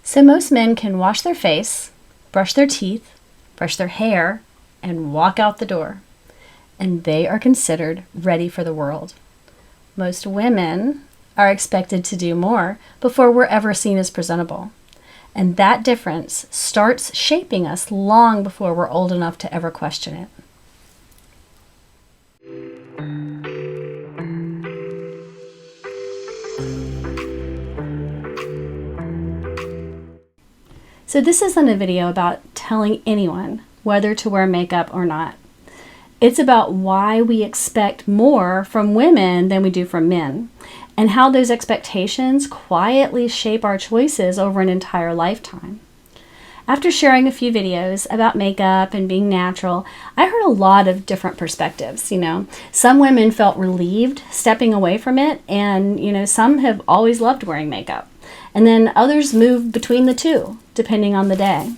So most men can wash their face, brush their teeth, brush their hair, and walk out the door. And they are considered ready for the world. Most women are expected to do more before we're ever seen as presentable. And that difference starts shaping us long before we're old enough to ever question it. So this isn't a video about telling anyone whether to wear makeup or not. It's about why we expect more from women than we do from men, and how those expectations quietly shape our choices over an entire lifetime. After sharing a few videos about makeup and being natural, I heard a lot of different perspectives. Some women felt relieved stepping away from it, and some have always loved wearing makeup. And then others moved between the two, depending on the day.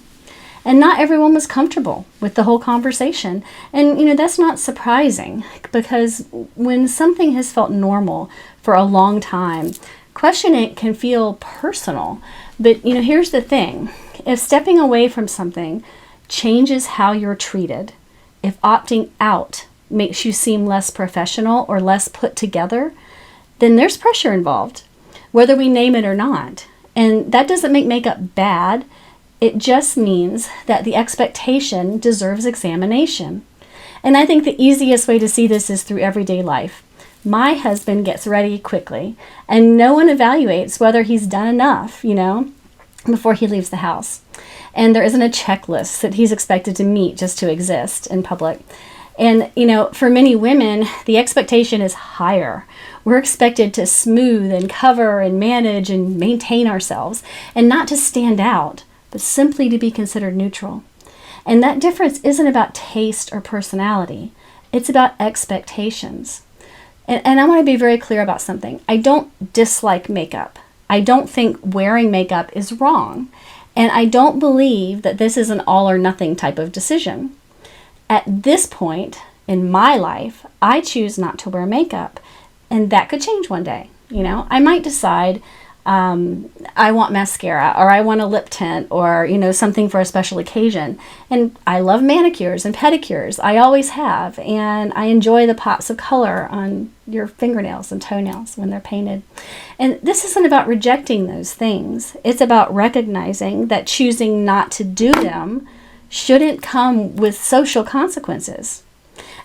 And not everyone was comfortable with the whole conversation. And that's not surprising, because when something has felt normal for a long time, questioning it can feel personal. But here's the thing. If stepping away from something changes how you're treated, if opting out makes you seem less professional or less put together, then there's pressure involved, whether we name it or not. And that doesn't make makeup bad. It just means that the expectation deserves examination. And I think the easiest way to see this is through everyday life. My husband gets ready quickly, and no one evaluates whether he's done enough, before he leaves the house. And there isn't a checklist that he's expected to meet just to exist in public. And, for many women, the expectation is higher. We're expected to smooth and cover and manage and maintain ourselves, and not to stand out, but simply to be considered neutral. And that difference isn't about taste or personality. It's about expectations. And I want to be very clear about something. I don't dislike makeup. I don't think wearing makeup is wrong. And I don't believe that this is an all or nothing type of decision. At this point in my life, I choose not to wear makeup. And that could change one day. I might decide I want mascara, or I want a lip tint, or, something for a special occasion. And I love manicures and pedicures. I always have. And I enjoy the pops of color on your fingernails and toenails when they're painted. And this isn't about rejecting those things. It's about recognizing that choosing not to do them shouldn't come with social consequences.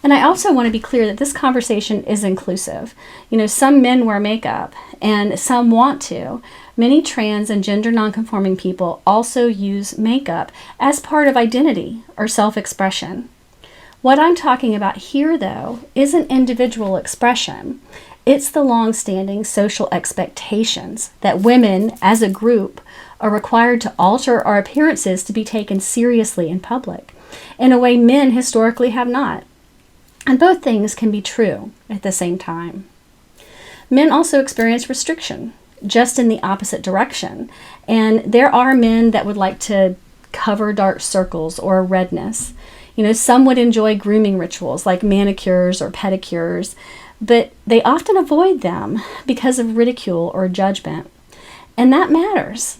And I also want to be clear that this conversation is inclusive. Some men wear makeup and some want to. Many trans and gender nonconforming people also use makeup as part of identity or self-expression. What I'm talking about here, though, isn't individual expression. It's the long-standing social expectations that women, as a group, are required to alter our appearances to be taken seriously in public, in a way men historically have not. And both things can be true at the same time. Men also experience restriction, just in the opposite direction. And there are men that would like to cover dark circles or redness. Some would enjoy grooming rituals like manicures or pedicures, but they often avoid them because of ridicule or judgment. And that matters.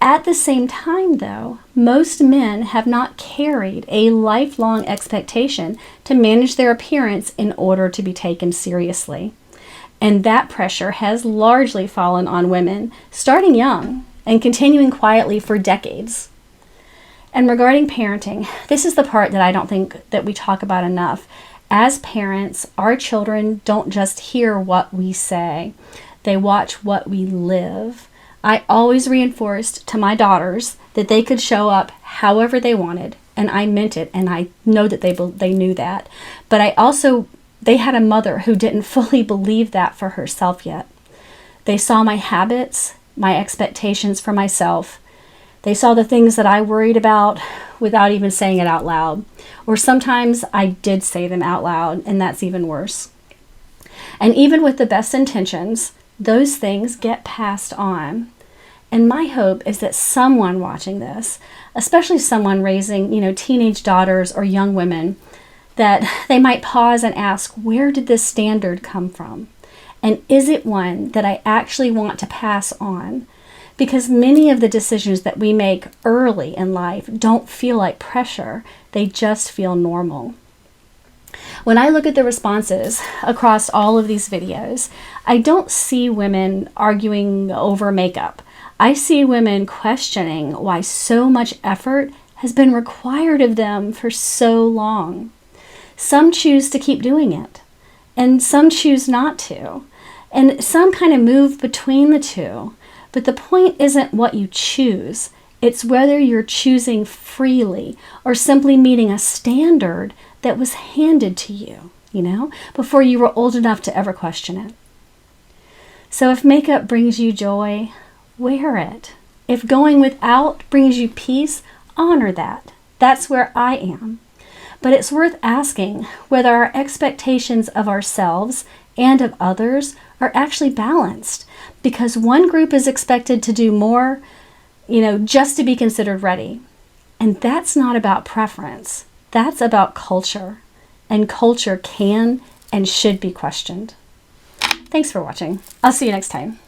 At the same time, though, most men have not carried a lifelong expectation to manage their appearance in order to be taken seriously. And that pressure has largely fallen on women, starting young and continuing quietly for decades. And regarding parenting, this is the part that I don't think that we talk about enough. As parents, our children don't just hear what we say, they watch what we live. I always reinforced to my daughters that they could show up however they wanted, and I meant it, and I know that they knew that. But they had a mother who didn't fully believe that for herself yet. They saw my habits, my expectations for myself. They saw the things that I worried about without even saying it out loud. Or sometimes I did say them out loud, and that's even worse. And even with the best intentions, those things get passed on. And my hope is that someone watching this, especially someone raising, teenage daughters or young women, that they might pause and ask, where did this standard come from? And is it one that I actually want to pass on? because many of the decisions that we make early in life don't feel like pressure. They just feel normal. When I look at the responses across all of these videos, I don't see women arguing over makeup. I see women questioning why so much effort has been required of them for so long. Some choose to keep doing it, and some choose not to, and some kind of move between the two. But the point isn't what you choose. It's whether you're choosing freely or simply meeting a standard that was handed to you, before you were old enough to ever question it. So if makeup brings you joy, wear it. If going without brings you peace, honor that. That's where I am. But it's worth asking whether our expectations of ourselves and of others are actually balanced, because one group is expected to do more, just to be considered ready. And that's not about preference. That's about culture. And culture can and should be questioned. Thanks for watching. I'll see you next time.